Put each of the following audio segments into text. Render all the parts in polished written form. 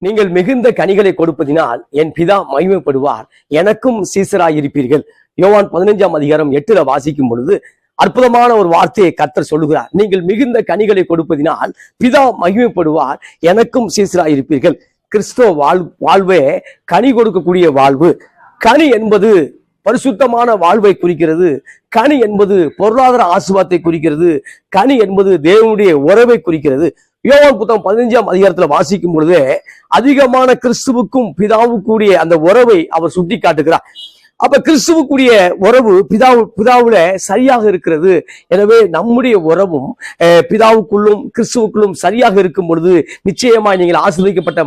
நீங்கள் மிகுந்த கனிகளை கொடுப்பதினால் என் பிதா மகிமைப்படுவார், எனக்கும் சீசராயிருப்பீர்கள். யோவான் 15:8 வாசிக்கும் பொழுது அற்புதமான ஒரு வார்த்தையை கர்த்தர் சொல்லுகிறார். நீங்கள் மிகுந்த கனிகளை கொடுப்பதினால் பிதா மகிமைப்படுவார், எனக்கும் சீசராயிருப்பீர்கள். கிறிஸ்தவ வாழ்வே கனி கொடுக்கக்கூடிய வாழ்வு. கனி என்பது பரிசுத்தமான வாழ்வை குறிக்கிறது. கனி என்பது பொருளாதார ஆசீர்வாதத்தை குறிக்கிறது. கனி என்பது தேவனுடைய உறவை குறிக்கிறது. யோவான் புத்தகம் 15 வாசிக்கும் பொழுதே அதிகமான கிறிஸ்துவுக்கும் பிதாவுக்குரிய அந்த உறவை அவர் சுட்டி காட்டுகிறார். அப்ப கிறிஸ்துவுக்குரிய உறவு பிதாவுல சரியாக இருக்கிறது. எனவே நம்முடைய உறவும் பிதாவுக்குள்ளும் கிறிஸ்துவுக்குள்ளும் சரியாக இருக்கும் பொழுது நிச்சயமா நீங்கள் ஆசீர்வதிக்கப்பட்ட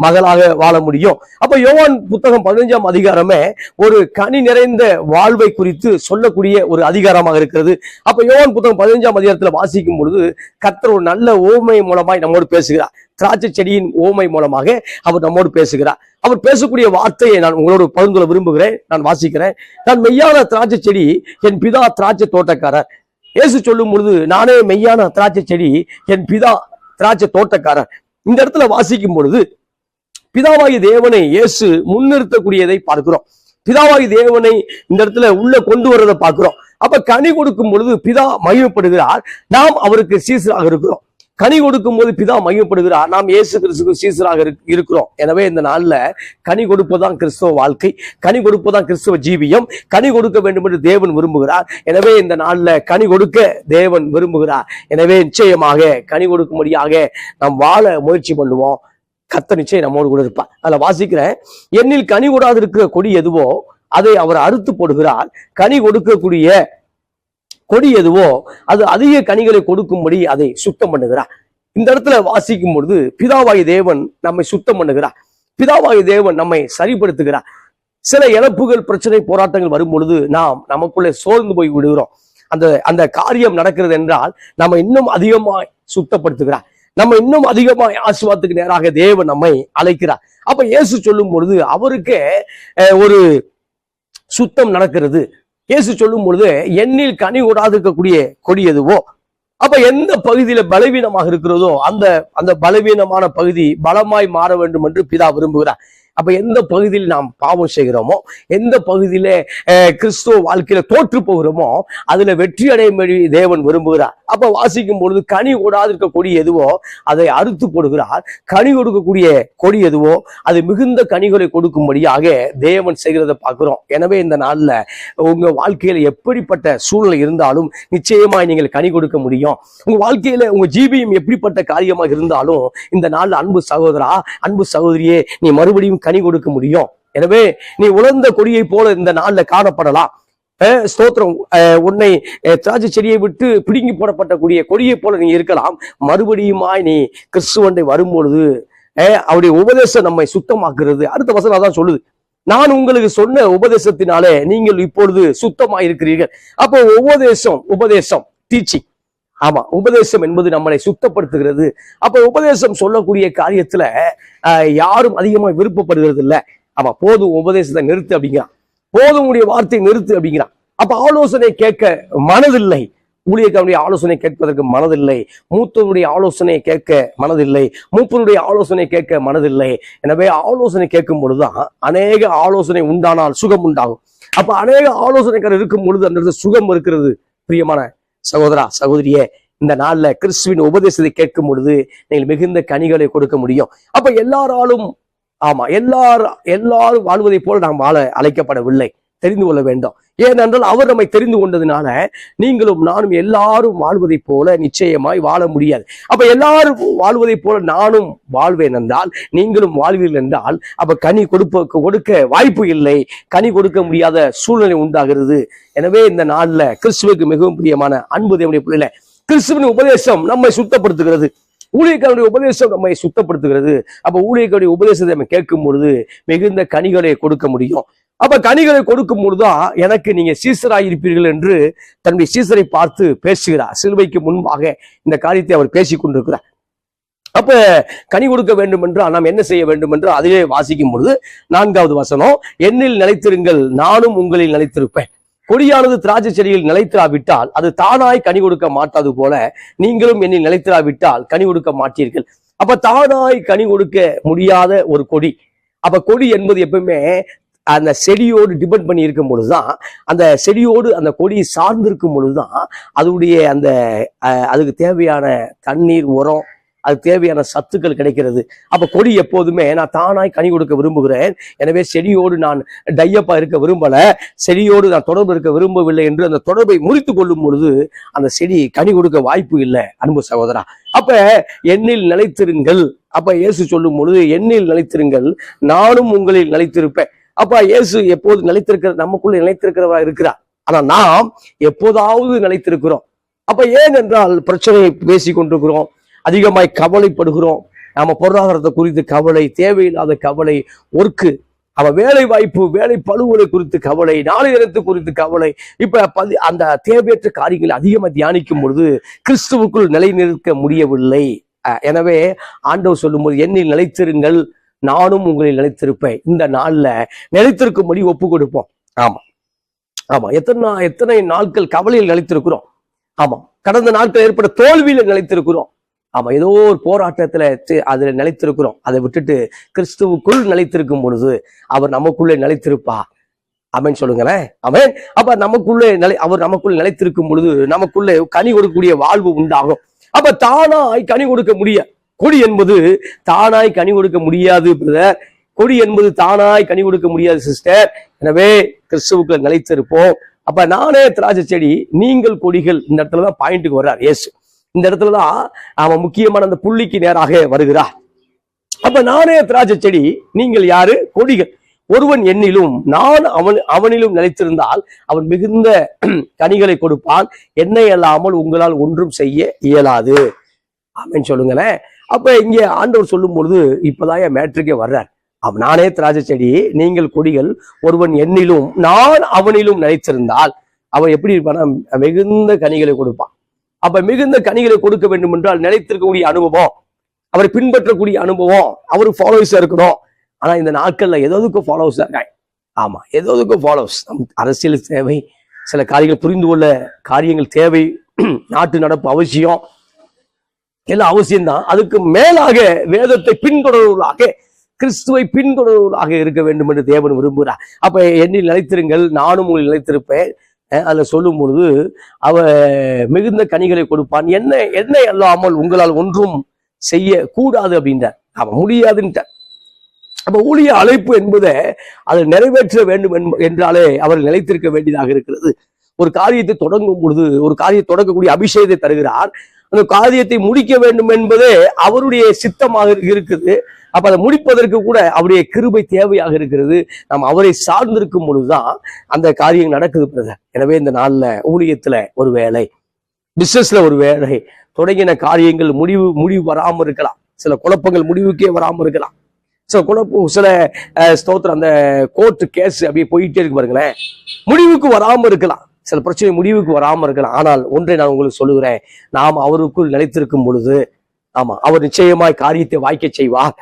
மகளாக வாழ முடியும். அப்ப யோவான் புத்தகம் 15 ஒரு கனி நிறைந்த வாழ்வை குறித்து சொல்லக்கூடிய ஒரு அதிகாரமாக இருக்கிறது. அப்ப யோவான் புத்தகம் 15 வாசிக்கும் பொழுது கர்த்தர் ஒரு நல்ல ஓமை மூலமாய் நம்மோடு பேசுகிறார். திராட்சை செடியின் ஓமை மூலமாக அவர் நம்மோடு பேசுகிறார். அவர் பேசக்கூடிய வார்த்தையை நான் உங்களோடு பகிர்ந்து கொள்ள விரும்புகிறேன். நான் வாசிக்கிறேன். நான் மெய்யான திராட்சை செடி, என் பிதா திராட்சை தோட்டக்காரர். இயேசு சொல்லும் பொழுது நானே மெய்யான திராட்சை செடி, என் பிதா திராட்சை தோட்டக்காரர். இந்த இடத்துல வாசிக்கும் பொழுது பிதாவாகி தேவனை இயேசு முன்னிறுத்தக்கூடியதை பார்க்கிறோம். பிதாவாகி தேவனை இந்த இடத்துல உள்ள கொண்டு வர்றதை பார்க்கிறோம். அப்ப கனி கொடுக்கும் பொழுது பிதா மகிமைப்படுகிறார், நாம் அவருக்கு சீசராக இருக்கிறோம். கனி கொடுக்கும் போது பிதா மகிமைப்படுகிறார், நாம் இயேசு கிறிஸ்துவுக்கு சீசராக இருக்கிறோம். எனவே இந்த நாள்ல கனி கொடுப்பதான் கிறிஸ்தவ வாழ்க்கை, கனி கொடுப்பதான் கிறிஸ்தவ ஜீவியம். கனி கொடுக்க வேண்டும் என்று தேவன் விரும்புகிறார். எனவே இந்த நாள்ல கனி கொடுக்க தேவன் விரும்புகிறார். எனவே நிச்சயமாக கனி கொடுக்கும்படியாக நாம் வாழ முயற்சி பண்ணுவோம். கர்த்தர் நிச்சயம் நம்மோடு கூட இருப்பார். அதுல வாசிக்கிறேன், என்னில் கனி கொடாது இருக்கிற கொடி எதுவோ அதை அவர் அறுத்து போடுகிறார், கனி கொடுக்கக்கூடிய கொடி எதுவோ அது அதிக கனிகளை கொடுக்கும்படி அதை சுத்தம் பண்ணுகிறார். இந்த இடத்துல வாசிக்கும் பொழுது பிதாவாகி தேவன் நம்மை சுத்தம் பண்ணுகிறார். பிதாவாகி தேவன் நம்மை சரிப்படுத்துகிறார். சில இழப்புகள், பிரச்சனை, போராட்டங்கள் வரும் பொழுது நாம் நமக்குள்ளே சோர்ந்து போய் விடுகிறோம். அந்த காரியம் நடக்கிறது என்றால் நம்ம இன்னும் அதிகமாய் சுத்தப்படுத்துகிறார். நம்ம இன்னும் அதிகமாய் ஆசீர்வாதத்துக்கு நேராக தேவன் நம்மை அழைக்கிறார். அப்ப இயேசு சொல்லும் பொழுது அவருக்கே ஒரு சுத்தம் நடக்கிறது. இயேசு சொல்லும் பொழுது என்னில் கனி கொடாது இருக்கக்கூடிய கொடி எதுவோ, அப்ப எந்த பகுதியில பலவீனமாக இருக்கிறதோ அந்த பலவீனமான பகுதி பலமாய் மாற வேண்டும் என்று பிதா விரும்புகிறார். அப்ப எந்த பகுதியில் நாம் பாவம் செய்கிறோமோ, எந்த பகுதியில கிறிஸ்துவ வாழ்க்கையில தோற்று போகிறோமோ அதுல வெற்றி அடையும்படி தேவன் விரும்புகிறார். அப்ப வாசிக்கும் பொழுது கனி கொடாது இருக்க கொடி எதுவோ அதை அறுத்து போடுகிறார், கனி கொடுக்கக்கூடிய கொடி எதுவோ அது மிகுந்த கனிகளை கொடுக்கும்படியாக தேவன் செய்கிறத பார்க்கிறோம். எனவே இந்த நாள்ல உங்க வாழ்க்கையில எப்படிப்பட்ட சூழ்நிலை இருந்தாலும் நிச்சயமாய் நீங்கள் கனி கொடுக்க முடியும். உங்க வாழ்க்கையில உங்க ஜீவியம் எப்படிப்பட்ட காரியமாக இருந்தாலும் இந்த நாள்ல அன்பு சகோதரா, அன்பு சகோதரியே, நீ மறுபடியும் கனி கொடுக்க முடியும். எனவே நீ உலர்ந்த கொடியை போல இந்த நாள்ல காணப்படலாம். ஸ்தோத்திரம். உன்னை திராட்சை செடியை விட்டு பிடுங்கி போடப்பட்ட கூடிய கொடியை போல நீ இருக்கலாம். மறுபடியுமாய் நீ கிறிஸ்துவண்டை வரும்பொழுது அவருடைய உபதேசம் நம்மை சுத்தமாக்குறது. அடுத்த வசனம் அதான் சொல்லுது, நான் உங்களுக்கு சொன்ன உபதேசத்தினாலே நீங்கள் இப்பொழுது சுத்தமா இருக்கிறீர்கள். அப்போ உபதேசம் டீச்சிங். ஆமா, உபதேசம் என்பது நம்மளை சுத்தப்படுத்துகிறது. அப்ப உபதேசம் சொல்லக்கூடிய காரியத்துல யாரும் அதிகமா விருப்பப்படுகிறது இல்லை. ஆமா, போதும் உபதேசத்தை நிறுத்து அப்படிங்கிறான், போதும் உடைய வார்த்தையை நிறுத்து அப்படிங்கிறான். அப்ப ஆலோசனை கேட்க மனதில்லை, ஊழியக்காரனுடைய ஆலோசனை கேட்பதற்கு மனதில்லை, மூத்தவருடைய ஆலோசனை கேட்க மனதில்லை, மூப்பனுடைய ஆலோசனை கேட்க மனதில்லை. எனவே ஆலோசனை கேட்கும் பொழுதுதான் அநேக ஆலோசனை உண்டானால் சுகம் உண்டாகும். அப்ப அநேக ஆலோசனைக்காரர் இருக்கும் பொழுது அந்த சுகம் இருக்கிறது. பிரியமான சகோதரா, சகோதரியே, இந்த நாள்ல கிறிஸ்துவின் உபதேசத்தை கேட்கும் பொழுது நீங்கள் மிகுந்த கனிகளை கொடுக்க முடியும். அப்ப எல்லாரும் வாழ்வதை போல நாம் வாழ அழைக்கப்படவில்லை, தெரிந்து கொள்ள வேண்டும். ஏனென்றால் அவர் நம்மை தெரிந்து கொண்டதுனால நீங்களும் நானும் எல்லாரும் வாழ்வதை போல நிச்சயமாய் வாழ முடியாது. அப்ப எல்லாரும் வாழ்வதை போல நானும் வாழ்வேன் என்றால், நீங்களும் வாழ்வீர்கள் என்றால், அப்ப கனி கொடுக்க வாய்ப்பு இல்லை, கனி கொடுக்க முடியாத சூழ்நிலை உண்டாகிறது. எனவே இந்த நாள்ல கிறிஸ்துவுக்கு மிகவும் பிரியமான அன்பு தேவனுடைய பிள்ளைகளே, கிறிஸ்துவின் உபதேசம் நம்மை சுத்தப்படுத்துகிறது, ஊழியக்காரனுடைய உபதேசம் நம்மை சுத்தப்படுத்துகிறது. அப்ப ஊழியக்காரனுடைய உபதேசத்தை நம்ம கேட்கும் பொழுது மிகுந்த கனிகளை கொடுக்க முடியும். அப்ப கனிகளை கொடுக்கும் பொழுதுதான் எனக்கு நீங்க சீசராயிருப்பீர்கள் என்று தன்னுடைய சீசரை பார்த்து பேசுகிறார். சிலுவைக்கு முன்பாக இந்த காரியத்தை அவர் பேசிக் கொண்டிருக்கிறார். அப்ப கனி கொடுக்க வேண்டும் என்றால் நாம் என்ன செய்ய வேண்டும் என்று அதிலே வாசிக்கும் பொழுது 4வது வசனம், என்னில் நிலைத்திருங்கள், நானும் உங்களில் நிலைத்திருப்பேன். கொடியானது திராட்சை செடியில் நிலைத்திராவிட்டால் அது தானாய் கனி கொடுக்க மாட்டாது போல நீங்களும் என்னில் நிலைத்திராவிட்டால் கனி கொடுக்க மாட்டீர்கள். அப்ப தானாய் கனி கொடுக்க முடியாத ஒரு கொடி. அப்ப கொடி என்பது எப்பவுமே அந்த செடியோடு டிபெண்ட் பண்ணி இருக்கும் பொழுதுதான், அந்த செடியோடு அந்த கொடி சார்ந்திருக்கும் பொழுதுதான் அதனுடைய அந்த அதுக்கு தேவையான தண்ணீர், உரம், அதுக்கு தேவையான சத்துக்கள் கிடைக்கிறது. அப்ப கொடி எப்போதுமே நான் தானாய் கனி கொடுக்க விரும்புகிறேன், எனவே செடியோடு நான் டையப்பா இருக்க விரும்பல, செடியோடு நான் தொடர்பு இருக்க விரும்பவில்லை என்று அந்த தொடர்பை முறித்து கொள்ளும் பொழுது அந்த செடி கனி கொடுக்க வாய்ப்பு இல்லை. அன்பு சகோதரா, அப்ப என்னில் நிலைத்திருங்கள். அப்ப இயேசு சொல்லும் பொழுது என்னில் நிலைத்திருங்கள், நானும் உங்களில் நிலைத்திருப்பேன். அப்ப இயேசு எப்போது நிலைத்திருக்கிற, நமக்குள்ள நிலைத்திருக்கிறவரா இருக்கிறார். ஆனா நாம் எப்போதாவது நிலைத்திருக்கிறோம். அப்ப ஏன் என்றால் பிரச்சனையை பேசி கொண்டிருக்கிறோம், அதிகமாய் கவலைப்படுகிறோம். நாம பொருளாதாரத்தை குறித்து கவலை, தேவையில்லாத கவலை, ஒர்க்கு, வேலை வாய்ப்பு, வேலை பழுவுகளை குறித்து கவலை, நாளை நேரத்து குறித்து கவலை. இப்ப அந்த தேவையற்ற காரியங்களை அதிகமாக தியானிக்கும் பொழுது கிறிஸ்துவுக்குள் நிலை நிற்க முடியவில்லை. எனவே ஆண்டவர் சொல்லும் போது என்னில் நிலைத்திருங்கள், நானும் உங்களில் நிலைத்திருப்பேன். இந்த நாள்ல நிலைத்திருக்கும்படி ஒப்பு கொடுப்போம். ஆமா ஆமா, எத்தனை நாட்கள் கவலையில் நிலைத்திருக்கிறோம். ஆமா, கடந்த நாட்கள் ஏற்பட்ட தோல்வியில நிலைத்திருக்கிறோம். ஆமா, ஏதோ ஒரு போராட்டத்துல அதுல நிலைத்திருக்கிறோம். அதை விட்டுட்டு கிறிஸ்துவுக்குள் நிலைத்திருக்கும் பொழுது அவர் நமக்குள்ளே நிலைத்திருப்பா. ஆமென் சொல்லுங்களேன். ஆமென். அப்ப நமக்குள்ளே அவர் நமக்குள் நிலைத்திருக்கும் பொழுது நமக்குள்ளே கனி கொடுக்கக்கூடிய வாழ்வு உண்டாகும். அப்ப தானாய் கனி கொடுக்க முடியாது. கொடி என்பது தானாய் கனி கொடுக்க முடியாது பிரதர். கொடி என்பது தானாய் கனி கொடுக்க முடியாது சிஸ்டர். எனவே கிறிஸ்துவுக்குள்ள நிலைத்திருப்போம். அப்ப நானே திராட்சை செடி, நீங்கள் கொடிகள். இந்த இடத்துலதான் பாயிண்ட்டுக்கு வர்றார் இயேசு. இந்த இடத்துலதான் அவன் முக்கியமான அந்த புள்ளிக்கு நேராக வருகிறார். அப்ப நானே திராட்சை செடி, நீங்கள் யாரு? கொடிகள். ஒருவன் என்னிலும் நான் அவனிலும் நிலைத்திருந்தால் அவன் மிகுந்த கனிகளை கொடுப்பான், என்னை அல்லாமல் உங்களால் ஒன்றும் செய்ய இயலாது. ஆமென் சொல்லுங்களேன். அப்ப இங்க ஆண்டவர் சொல்லும் பொழுது இப்பதான் என் மேட்ருக்கே வர்றார். நானே திராட்சை செடி, நீங்கள் கொடிகள், ஒருவன் என்னிலும் நான் அவனிலும் நிலைத்திருந்தால் அவன் எப்படி இருப்பானா? மிகுந்த கனிகளை கொடுப்பான். அப்ப மிகுந்த கனிகளை கொடுக்க வேண்டும் என்றால் நிலைத்திருக்கக்கூடிய அனுபவம், அவரை பின்பற்றக்கூடிய அனுபவம், அவருக்கு ஃபாலோவர்ஸா இருக்கணும். ஆனா இந்த நாட்கள்ல எதோதுக்கும் ஃபாலோவர்ஸா இருக்காங்க. ஆமா, எதோதுக்கும் ஃபாலோவர்ஸ். அரசியல் தேவை, சில காரியங்கள் புரிந்து கொள்ள காரியங்கள் தேவை, நாட்டு நடப்பு அவசியம், எல்லாம் அவசியம்தான். அதுக்கு மேலாக வேதத்தை பின்தொடர்வதாக, கிறிஸ்துவை பின்தொடர்வதாக இருக்க வேண்டும் என்று தேவன் விரும்புகிறார். அப்ப என்னில் நிலைத்திருங்கள், நானும் உங்களில் நிலைத்திருப்பேன். அதுல சொல்லும் பொழுது அவ மிகுந்த கனிகளை கொடுப்பான், என்னை அல்லாமல் உங்களால் ஒன்றும் செய்ய கூடாது அப்படின்றார். அவன் முடியாதுன்றார். அப்ப ஊழிய அழைப்பு என்பதை அதை நிறைவேற்ற வேண்டும் என்றாலே அவர் நிலைத்திருக்க வேண்டியதாக இருக்கிறது. ஒரு காரியத்தை தொடங்கும் பொழுது, ஒரு காரியத்தை தொடங்கக்கூடிய அபிஷேகத்தை தருகிறார். அந்த காரியத்தை முடிக்க வேண்டும் என்பதே அவருடைய சித்தமாக இருக்குது. அப்ப அதை முடிப்பதற்கு கூட அவருடைய கிருபை தேவையாக இருக்கிறது. நாம் அவரை சார்ந்திருக்கும் பொழுதுதான் அந்த காரியம் நடக்குது பிரதர். எனவே இந்த நாள்ல ஊழியத்துல ஒரு வேலை, பிசினஸ்ல ஒரு வேலை, தொடங்கின காரியங்கள் முடிவு வராம இருக்கலாம். சில குழப்பங்கள் முடிவுக்கே வராம இருக்கலாம். சில ஸ்தோத்திரம், அந்த கோர்ட்டு கேஸ் அப்படியே போயிட்டே இருக்கு பாருங்களேன், முடிவுக்கு வராம இருக்கலாம். சில பிரச்சனை முடிவுக்கு வராம இருக்கலாம். ஆனால் ஒன்றை நான் உங்களுக்கு சொல்லுகிறேன், நாம் அவருக்குள் நிலைத்திருக்கும் பொழுது, ஆமா, அவர் நிச்சயமாய் காரியத்தை வாய்க்க செய்வார்.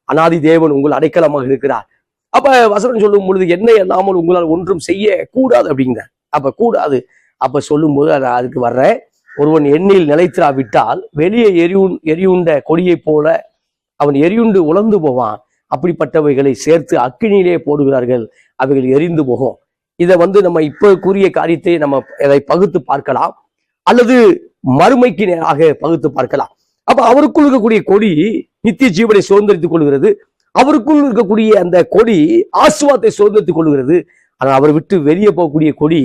அனாதி தேவன் உங்கள் அடைக்கலமாக இருக்கிறார். அப்ப வசனம் சொல்லும் பொழுது என்னை அல்லாமல் உங்களால் ஒன்றும் செய்ய கூடாது அப்படிங்கிறார். அப்ப கூடாது. அப்ப சொல்லும் போது அதுக்கு வர்ற, ஒருவன் எண்ணில் நிலைத்திராவிட்டால் வெளியே எரியுண்ட கொடியை போல அவன் எரியுண்டு உலர்ந்து போவான். அப்படிப்பட்டவைகளை சேர்த்து அக்கினியிலே போடுகிறார்கள், அவைகள் எரிந்து போகும். இதை நம்ம இப்ப கூறிய காரியத்தை நம்ம இதை பகுத்து பார்க்கலாம், அல்லது மறுமைக்கு நேராக பகுத்து பார்க்கலாம். அப்ப அவருக்குள் இருக்கக்கூடிய கொடி நித்திய ஜீவனை சுதந்திரித்துக் கொள்கிறது. அவருக்குள் இருக்கக்கூடிய அந்த கொடி ஆசீர்வாதத்தை சுதந்திரித்துக் கொள்கிறது. ஆனால் அவரை விட்டு வெளியே போகக்கூடிய கொடி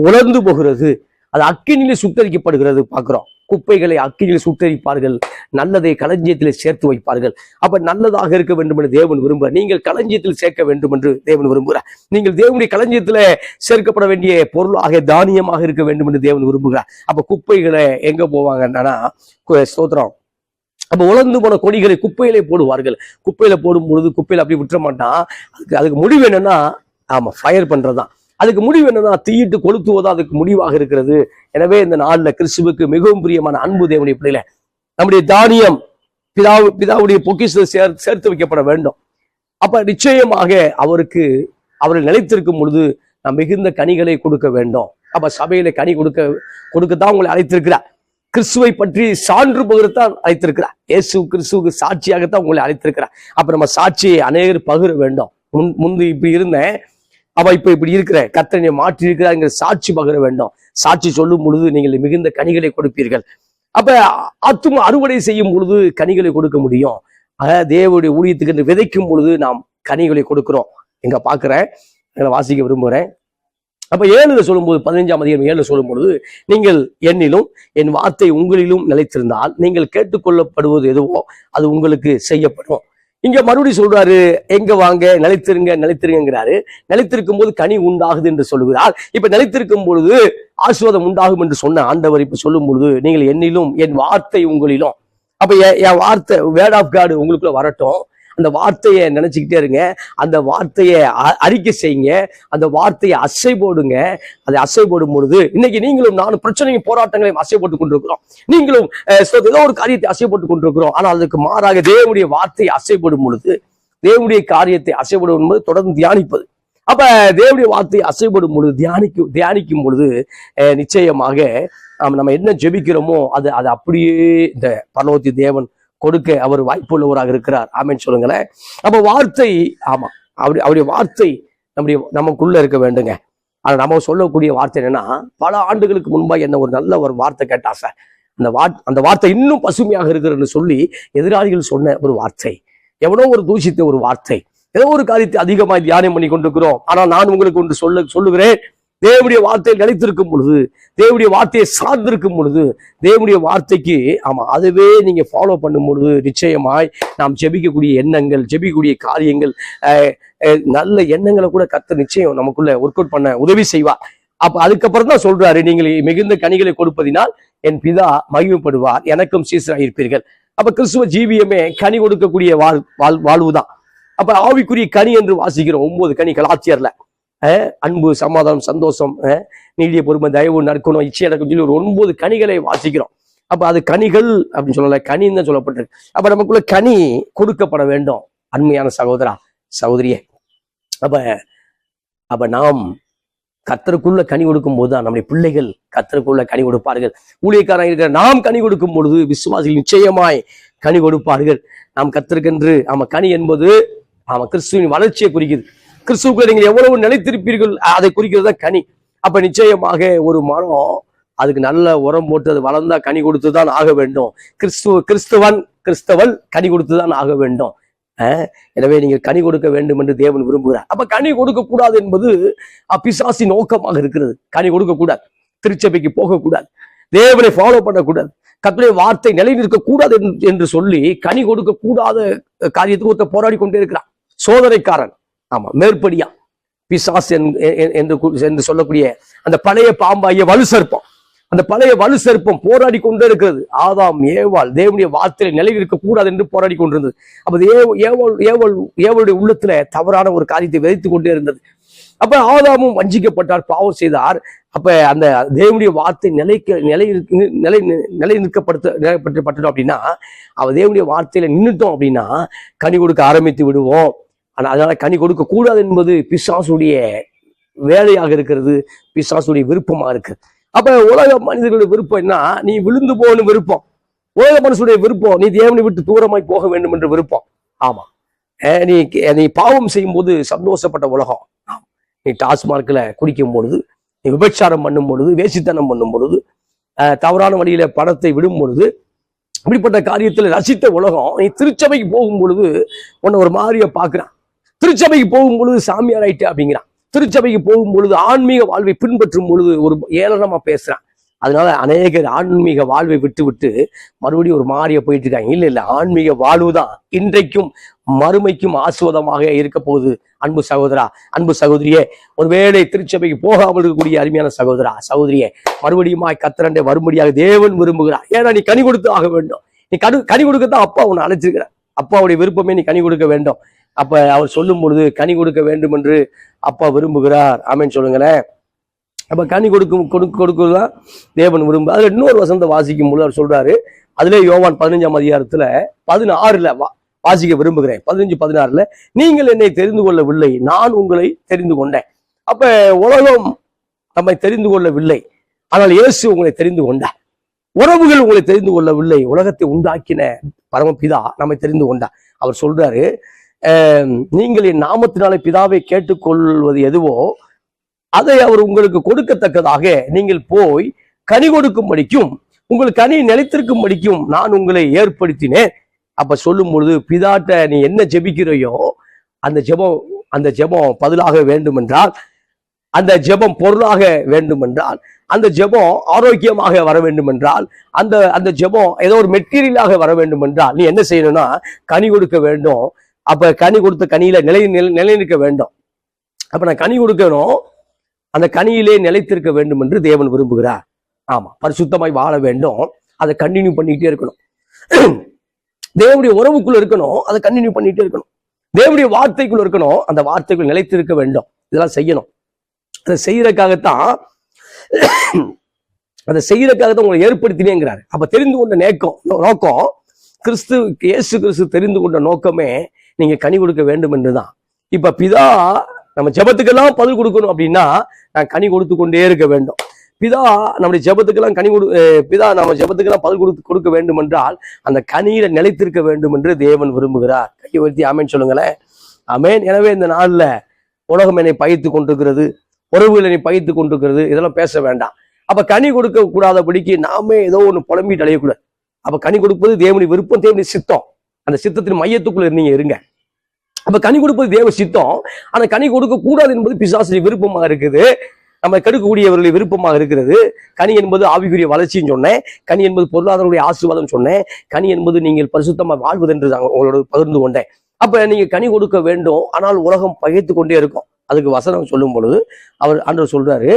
உலர்ந்து போகிறது. அது அக்கினியிலே சுட்டரிக்கப்படுகிறது. பார்க்கிறோம், குப்பைகளை அக்கினியில் சுட்டரிப்பார்கள், நல்லதை களஞ்சியத்தில் சேர்த்து வைப்பார்கள். அப்ப நல்லதாக இருக்க வேண்டும் என்று தேவன் விரும்புகிறார். நீங்கள் களஞ்சியத்தில் சேர்க்க வேண்டும் என்று தேவன் விரும்புகிறார். நீங்கள் தேவனுடைய களஞ்சியத்துல சேர்க்கப்பட வேண்டிய பொருளாக, தானியமாக இருக்க வேண்டும் என்று தேவன் விரும்புகிறார். அப்ப குப்பைகளை எங்க போவாங்கன்னா, ஸ்தோத்திரம், அப்ப உலர்ந்து போன கொடிகளை குப்பையிலே போடுவார்கள். குப்பையில போடும் பொழுது குப்பையில அப்படி விட்டுற மாட்டான். அதுக்கு முடிவு என்னன்னா, ஆமா, ஃபயர் பண்றதுதான். அதுக்கு முடிவு என்னன்னா, தீயிட்டு கொளுத்துவதா அதுக்கு முடிவாக இருக்கிறது. எனவே இந்த நாள்ல கிறிஸ்துவுக்கு மிகவும் பிரியமான அன்பு தேவனுடைய பிள்ளையில, நம்முடைய தானியம் பிதாவுடைய பொக்கிஷத்தை சேர்த்து வைக்கப்பட வேண்டும். அப்ப நிச்சயமாக அவரை நிலைத்திருக்கும் பொழுது நாம் மிகுந்த கனிகளை கொடுக்க வேண்டும். அப்ப சபையில கனி கொடுக்கத்தான் உங்களை அழைத்திருக்கிறார். கிறிஸ்துவை பற்றி சான்று பகிரத்தான் அழைத்திருக்கிறார். இயேசு கிறிஸ்துவுக்கு சாட்சியாகத்தான் உங்களை அழைத்திருக்கிறார். அப்ப நம்ம சாட்சியை அநேகர் பகிர வேண்டும். முன்பு இப்படி இருந்தேன், அவ இப்ப இப்படி இருக்கிற கர்த்தனை மாற்றி இருக்கிறாங்கிற சாட்சி பகிர வேண்டும். சாட்சி சொல்லும் பொழுது நீங்கள் மிகுந்த கனிகளை கொடுப்பீர்கள். அப்ப ஆத்தும அறுவடை செய்யும் பொழுது கனிகளை கொடுக்க முடியும். தேவனுடைய ஊழியத்துக்கு என்று விதைக்கும் பொழுது நாம் கனிகளை கொடுக்கிறோம். எங்க பாக்குறேன், வாசிக்க விரும்புகிறேன். அப்ப 7 சொல்லும்போது 15ஆம் அதிகாரம் 7 சொல்லும் பொழுது, நீங்கள் என்னிலும் என் வார்த்தை உங்களிலும் நிலைத்திருந்தால் நீங்கள் கேட்டுக்கொள்ளப்படுவது எதுவோ அது உங்களுக்கு செய்யப்படும். இங்க மறுபடியும் சொல்றாரு, எங்க வாங்க, நிலைத்திருங்க நிலைத்திருங்கிறாரு. நிலைத்திருக்கும் போது கனி உண்டாகுது என்று சொல்லுகிறார். இப்ப நிலைத்திருக்கும் பொழுது ஆசீர்வாதம் உண்டாகும் என்று சொன்ன ஆண்டவர் இப்ப சொல்லும் பொழுது, நீங்கள் என்னிலும் என் வார்த்தை உங்களிலும். அப்ப என் வார்த்தை, வேர்ட் ஆஃப் காட் உங்களுக்குள்ள வரட்டும். அந்த வார்த்தையை நினைச்சுக்கிட்டே இருங்க. அந்த வார்த்தையை அறிக்கை செய்யுங்க. அந்த வார்த்தையை அசை போடுங்க. அதை அசை போடும் பொழுது, இன்னைக்கு நீங்களும் நானும் பிரச்சனையும் போராட்டங்களையும் அசை போட்டுக் கொண்டிருக்கிறோம். நீங்களும் ஏதோ ஒரு காரியத்தை அசை போட்டுக் கொண்டிருக்கிறோம். ஆனால் அதுக்கு மாறாக தேவனுடைய வார்த்தையை அசைப்படும் பொழுது, தேவனுடைய காரியத்தை அசைப்படும் பொழுது தொடர்ந்து தியானிப்பது. அப்ப தேவனுடைய வார்த்தையை அசைப்படும் பொழுது தியானிக்கும் பொழுது நிச்சயமாக நம்ம என்ன ஜெபிக்கிறோமோ அது அப்படியே இந்த பரலோகத்தின் தேவன் கொடுக்க அவர் வாய்ப்புள்ளவராக இருக்கிறார். ஆமென் சொல்லுங்களேன். அப்ப வார்த்தை, ஆமா, அவருடைய வார்த்தை நமக்குள்ள இருக்க வேண்டுங்க. ஆனா நம்ம சொல்லக்கூடிய வார்த்தை என்னன்னா, பல ஆண்டுகளுக்கு முன்பா என்ன ஒரு நல்ல ஒரு வார்த்தை கேட்டா சார், அந்த வார்த்தை இன்னும் பசுமையாக இருக்கிறன்னு சொல்லி எதிராளிகள் சொன்ன ஒரு வார்த்தை, எவனோ ஒரு தூஷித்த ஒரு வார்த்தை, ஏதோ ஒரு காரியத்தை அதிகமாய் தியானம் பண்ணி கொண்டிருக்கிறோம். ஆனா நான் உங்களுக்கு ஒன்று சொல்லுகிறேன், தேவனுடைய வார்த்தையில் நிலைத்திருக்கும் பொழுது, தேவனுடைய வார்த்தையை சார்ந்திருக்கும் பொழுது, தேவனுடைய வார்த்தைக்கு அதுவே நீங்க ஃபாலோ பண்ணும் பொழுது நிச்சயமாய் நாம் ஜெபிக்கக்கூடிய எண்ணங்கள், ஜெபிக்கக்கூடிய காரியங்கள், நல்ல எண்ணங்களை கூட கர்த்தர் நிச்சயம் நமக்குள்ள ஒர்க் அவுட் பண்ண உதவி செய்வார். அப்ப அதுக்கப்புறம் தான் சொல்றாரு, நீங்கள் மிகுந்த கனிகளை கொடுப்பதினால் என் பிதா மகிமைப்படுவார், எனக்கும் சீசராக இருப்பீர்கள். அப்ப கிறிஸ்துவ ஜீவியமே கனி கொடுக்கக்கூடிய வாழ்வுதான். அப்ப ஆவிக்குரிய கனி என்று வாசிக்கிறோம் 9 கனி கலாத்தியர்ல. அன்பு, சமாதானம், சந்தோஷம், நீடிய பொறுமை, தயவு, நற்குணம், இச்சை அடக்கம் சொல்லி ஒரு 9 கனிகளை வாசிக்கிறோம். அப்ப அது கனிகள் அப்படின்னு சொல்லல, கனின்னு தான் சொல்லப்பட்டிருக்கு. அப்ப நமக்குள்ள கனி கொடுக்கப்பட வேண்டும். அருமையான சகோதரா, சகோதரியே, அப்ப நாம் கர்த்தருக்குள்ள கனி கொடுக்கும் போதுதான் நம்முடைய பிள்ளைகள் கர்த்தருக்குள்ள கனி கொடுப்பார்கள். ஊழியக்காரன் இருக்கிற நாம் கனி கொடுக்கும் பொழுது விசுவாசிகள் நிச்சயமாய் கனி கொடுப்பார்கள். நாம் கர்த்தருக்கென்று கனி என்பது கிறிஸ்துவின் வளர்ச்சியை குறிக்குது. கிறிஸ்துவுக்குள்ள நீங்கள் எவ்வளவு நிலைத்திருப்பீர்கள் அதை குறிக்கிறதா கனி. அப்ப நிச்சயமாக ஒரு மரம் அதுக்கு நல்ல உரம் போட்டு அது வளர்ந்தா கனி கொடுத்துதான் ஆக வேண்டும். கிறிஸ்தவன் கனி கொடுத்துதான் ஆக வேண்டும். எனவே நீங்கள் கனி கொடுக்க வேண்டும் என்று தேவன் விரும்புகிறார். அப்ப கனி கொடுக்க கூடாது என்பது பிசாசி நோக்கமாக இருக்கிறது. கனி கொடுக்க கூடாது, திருச்சபைக்கு போகக்கூடாது, தேவனை ஃபாலோ பண்ணக்கூடாது, கர்த்தருடைய வார்த்தை நிலை நிற்க கூடாது என்று சொல்லி கனி கொடுக்க கூடாத காரியத்துக்கு ஒருத்தர் போராடி கொண்டே இருக்கிறான். சோதனைக்காரன், மேற்படியா பிசாசு என்று சொல்லக்கூடிய அந்த பழைய பாம்பாகிய வலு சர்ப்பம், அந்த பழைய வலு சர்ப்பம் போராடி கொண்டே இருக்கிறது. ஆதாம் ஏவாள் தேவனுடைய வார்த்தையில நிலை இருக்க கூடாது என்று போராடி கொண்டிருந்தது. அப்ப ஏவளுடைய உள்ளத்துல தவறான ஒரு காரியத்தை விதைத்துக் கொண்டே இருந்தது. அப்ப ஆதாமும் வஞ்சிக்கப்பட்டார், பாவம் செய்தார். அப்ப அந்த தேவனுடைய வார்த்தை நிலை நிற்கப்பட்டோம் அப்படின்னா, தேவனுடைய வார்த்தையில நின்றுட்டோம் அப்படின்னா கனி கொடுக்க ஆரம்பித்து விடுவோம். ஆனா அதனால கனி கொடுக்க கூடாது என்பது பிசாசுடைய வேலையாக இருக்கிறது, பிசாசுடைய விருப்பமா இருக்கு. அப்ப உலக மனிதர்களுடைய விருப்பம் என்ன? நீ விழுந்து போகணும் விருப்பம். உலக மனுஷனுடைய விருப்பம் நீ தேவனை விட்டு தூரமாய் போக வேண்டும் என்று விருப்பம். ஆமா, நீ பாவம் செய்யும் போது சந்தோஷப்பட்ட உலகம். நீ டாஸ்மார்க்ல குடிக்கும் பொழுது, நீ விபச்சாரம் பண்ணும் பொழுது, வேசித்தனம் பண்ணும் பொழுது, தவறான வழியில பணத்தை விடும் பொழுது, இப்படிப்பட்ட காரியத்துல ரசித்த உலகம் நீ திருச்சபைக்கு போகும் பொழுது உன்னை ஒரு மாதிரியா பாக்குறான். திருச்சபைக்கு போகும் பொழுது சாமியார் ஆயிட்டு அப்படிங்கிறான். திருச்சபைக்கு போகும் பொழுது ஆன்மீக வாழ்வை பின்பற்றும் பொழுது ஒரு ஏளனமா பேசுறான். அதனால அநேகர் ஆன்மீக வாழ்வை விட்டு மறுபடியும் ஒரு மாறிய போயிட்டு இருக்காங்க. இல்ல ஆன்மீக வாழ்வுதான் இன்றைக்கும் மறுமைக்கும் ஆசுவதமாக இருக்க போகுது. அன்பு சகோதரா, அன்பு சகோதரியே, ஒருவேளை திருச்சபைக்கு போகாமல் இருக்கக்கூடிய அருமையான சகோதரா, சகோதரியே, மறுபடியும் கர்த்தரண்டை வரும்படியாக தேவன் விரும்புகிறார். ஏன்னா நீ கனி கொடுத்து ஆக வேண்டும். நீ கனி கொடுக்கத்தான் அப்பா உன்னை அழைச்சிருக்கிறார். அப்பாவுடைய விருப்பமே நீ கனி கொடுக்க வேண்டும். அப்ப அவர் சொல்லும் பொழுது கனி கொடுக்க வேண்டும் என்று அப்பா விரும்புகிறார். ஆமென் சொல்லுங்களேன். அப்ப கனி கொடுக்குறதுதான் தேவன் விரும்பு. அதுல இன்னொரு வசனத்தை வாசிக்கும் பொழுது அவர் சொல்றாரு, அதுல யோவான் 15ஆம் அதிகாரத்துல 16ல வாசிக்க விரும்புகிறேன். 15-16 நீங்கள் என்னை தெரிந்து கொள்ளவில்லை, நான் உங்களை தெரிந்து கொண்டேன். அப்ப உலகம் நம்மை தெரிந்து கொள்ளவில்லை, ஆனால் இயேசு உங்களை தெரிந்து கொண்டார். உறவுகள் உங்களை தெரிந்து கொள்ளவில்லை, உலகத்தை உண்டாக்கின பரமபிதா நம்மை தெரிந்து கொண்டார். அவர் சொல்றாரு, நீங்கள் என் நாமத்தினாலே பிதாவை கேட்டுக்கொள்வது எதுவோ அதை அவர் உங்களுக்கு கொடுக்கத்தக்கதாக நீங்கள் போய் கனி கொடுக்கும்படிக்கும் உங்கள் கனி நிலைத்திருக்கும்படிக்கும் நான் உங்களை ஏற்படுத்தினேன். அப்ப சொல்லும் பொழுது, பிதாட்ட நீ என்ன ஜெபிக்கிறையோ அந்த ஜெபம் பதிலாக வேண்டும் என்றால், அந்த ஜெபம் பொருளாக வேண்டும் என்றால், அந்த ஜெபம் ஆரோக்கியமாக வர வேண்டும் என்றால், அந்த ஜெபம் ஏதோ ஒரு மெட்டீரியலாக வர வேண்டும் என்றால் நீ என்ன செய்யணும்னா கனி கொடுக்க வேண்டும். அப்ப கனி கொடுத்த கனியில நிலைநிற்க வேண்டும். அப்ப நான் கனி கொடுக்கணும், அந்த கனியிலே நிலைத்திருக்க வேண்டும் என்று தேவன் விரும்புகிறார். ஆமா, பரிசுத்தமாய் வாழ வேண்டும், அதை கண்டினியூ பண்ணிக்கிட்டே இருக்கணும். தேவனுடைய உறவுக்குள்ள இருக்கணும், அதை கண்டினியூ பண்ணிட்டே இருக்கணும். தேவனுடைய வார்த்தைக்குள்ள இருக்கணும், அந்த வார்த்தைக்குள் நிலைத்திருக்க வேண்டும். இதெல்லாம் செய்யணும். அதை செய்யறதுக்காகத்தான் உங்களை ஏற்படுத்தினேங்கிறாரு. அப்ப தெரிந்து கொண்ட நோக்கம் இயேசு கிறிஸ்து தெரிந்து கொண்ட நோக்கமே நீங்க கனி கொடுக்க வேண்டும் என்றுதான். இப்ப பிதா நம்ம ஜெபத்துக்கெல்லாம் பதில் கொடுக்கணும் அப்படின்னா நான் கனி கொடுத்து கொண்டே இருக்க வேண்டும். பிதா நம்முடைய ஜெபத்துக்கெல்லாம் பிதா நம்ம ஜெபத்துக்கெல்லாம் பதில் கொடுக்க வேண்டும் என்றால் அந்த கனியில நிலைத்திருக்க வேண்டும் என்று தேவன் விரும்புகிறார். கையை உயர்த்தி ஆமேன் சொல்லுங்களேன். ஆமேன். எனவே இந்த நாள்ல உலகம் என்னை பகைத்து கொண்டிருக்கிறது, உறவுகள் என்னை பகைத்து கொண்டிருக்கிறது, இதெல்லாம் பேச வேண்டாம். அப்ப கனி கொடுக்க கூடாதபடிக்கு நாமே ஏதோ ஒண்ணு புலம்பிட்டு அடையக்கூடாது. அப்ப கனி கொடுப்பது தேவனுடைய விருப்பம், தேவனுடைய சித்தம். அந்த சித்தத்தின் மையத்துக்குள்ள நீங்க இருங்க. அப்ப கனி கொடுப்பது தேவ சித்தம். ஆனா கனி கொடுக்க கூடாது என்பது பிசாசுடைய விருப்பமாக இருக்குது, நம்ம கெடுக்கக்கூடியவர்களுடைய விருப்பமாக இருக்கிறது. கனி என்பது ஆவிக்குரிய வளர்ச்சின்னு சொன்னேன், கனி என்பது பொருளாதாரங்களுடைய ஆசீர்வாதம் சொன்னேன், கனி என்பது நீங்கள் பரிசுத்தமா வாழ்வது என்று உங்களோட பகிர்ந்து கொண்டேன். அப்ப நீங்க கனி கொடுக்க வேண்டும், ஆனால் உலகம் பகைத்து கொண்டே இருக்கும். அதுக்கு வசனம் சொல்லும் பொழுது ஆண்டவர் சொல்றாரு,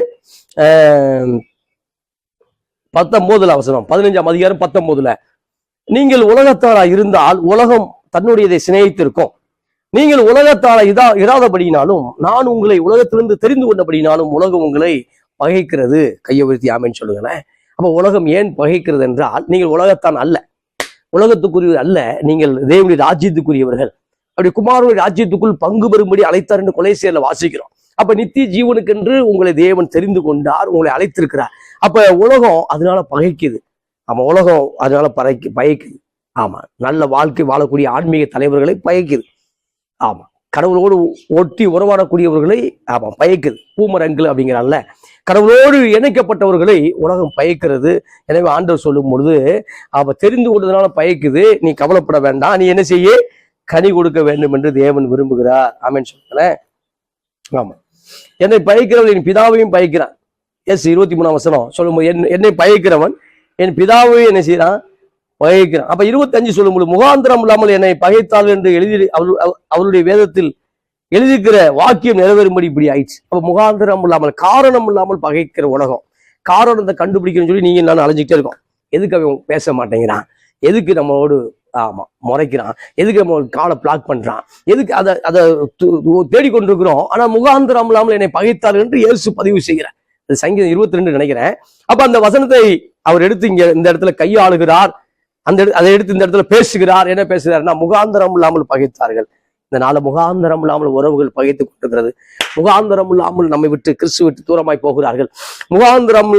19 வசனம், 15ஆம் அதிகாரம் 19, நீங்கள் உலகத்தாரா இருந்தால் உலகம் தன்னுடையதை சிநேகித்திருக்கும். நீங்கள் உலகத்தாரா இராதபடினாலும் நான் உங்களை உலகத்திலிருந்து தெரிந்து கொண்டபடினாலும் உலகம் உங்களை பகைக்கிறது. கையை உயர்த்தி ஆமேன்னு சொல்லுங்களேன். அப்ப உலகம் ஏன் பகைக்கிறது என்றால், நீங்கள் உலகத்தான் அல்ல, உலகத்துக்குரியவர் அல்ல, நீங்கள் தேவனுடைய ராஜ்யத்துக்குரியவர்கள். அப்படி குமாரனுடைய ராஜ்யத்துக்குள் பங்கு பெறும்படி அழைத்தார் என்று கொலைசேர்ல வாசிக்கிறோம். அப்ப நித்திய ஜீவனுக்கென்று உங்களை தேவன் தெரிந்து கொண்டார், உங்களை அழைத்திருக்கிறார். அப்ப உலகம் அதனால பகைக்குது. ஆமா, உலகம் அதனால பகைக்குது. ஆமா, நல்ல வாழ்க்கை வாழக்கூடிய ஆன்மீக தலைவர்களை பகைக்குது. ஆமா, கடவுளோடு ஒட்டி உறவாடக்கூடியவர்களை ஆமா பயக்குது. பூமரங்கள் அப்படிங்கிறான்ல, கடவுளோடு இணைக்கப்பட்டவர்களை உலகம் பயக்கிறது. எனவே ஆண்டவர் சொல்லும் பொழுது தெரிந்து கொண்டதுனால பயக்குது, நீ கவலைப்பட வேண்டாம், நீ என்ன செய்ய, கனி கொடுக்க வேண்டும் என்று தேவன் விரும்புகிறார். ஆமேன்னு சொல்றேன். ஆமா, என்னை பயக்கிறவன் என் பிதாவையும் பயக்கிறான். 23ஆம் வசனம் சொல்லும்போது, என்னை பயக்கிறவன் என் பிதாவையும் என்ன செய்யறான், பகைக்கிறான். அப்ப 25 சொல்லும்போது, முகாந்திரம் இல்லாமல் என்னை பகைத்தாள் என்று அவருடைய வேதத்தில் எழுதிக்கிற வாக்கியம் நிறைவேறும்படி இப்படி ஆயிடுச்சு. அப்ப முகாந்திரம் இல்லாமல், காரணம் இல்லாமல் பகைக்கிற உலகம். காரணத்தை கண்டுபிடிக்கணும்னு சொல்லி நீங்க நான் அலைஞ்சிக்கிட்டே இருக்கோம். எதுக்கு அவன் பேச மாட்டேங்கிறான், எதுக்கு நம்மளோடு முறைக்கிறான், எதுக்கு நம்ம காலை பிளாக் பண்றான், எதுக்கு அதை தேடிக்கொண்டிருக்கிறோம். ஆனா முகாந்திரம் இல்லாமல் என்னை பகைத்தாள் என்று இயேசு பதிவு செய்கிறார். அது சங்கீதம் 22 நினைக்கிறேன். அப்ப அந்த வசனத்தை அவர் எடுத்து இங்க இந்த இடத்துல கையாளுகிறார். அதை எடுத்து இந்த இடத்துல பேசுகிறார். என்ன பேசுகிறார்னா, முகாந்தரம் இல்லாமல் பகைத்தார்கள். இந்த நாள முகாந்தரம் இல்லாமல் உறவுகள் பகைத்துக் கொண்டிருக்கிறது. முகாந்தரம் இல்லாமல் நம்மை விட்டு கிறிஸ்து விட்டு தூரமாய் போகிறார்கள். முகாந்தரம்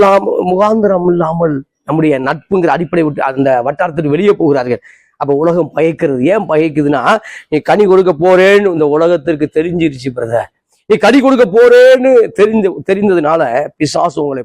இல்லாமல் நம்முடைய நட்புங்கிற அடிப்படை விட்டு அந்த வட்டாரத்துக்கு வெளியே போகிறார்கள். அப்ப உலகம் பகைக்கிறது. ஏன் பகைக்குதுன்னா, நீ கனி கொடுக்க போறேன்னு இந்த உலகத்திற்கு தெரிஞ்சிருச்சு பிரதர். நீ கனி கொடுக்க போறேன்னு தெரிந்ததுனால பிசாசு உங்களை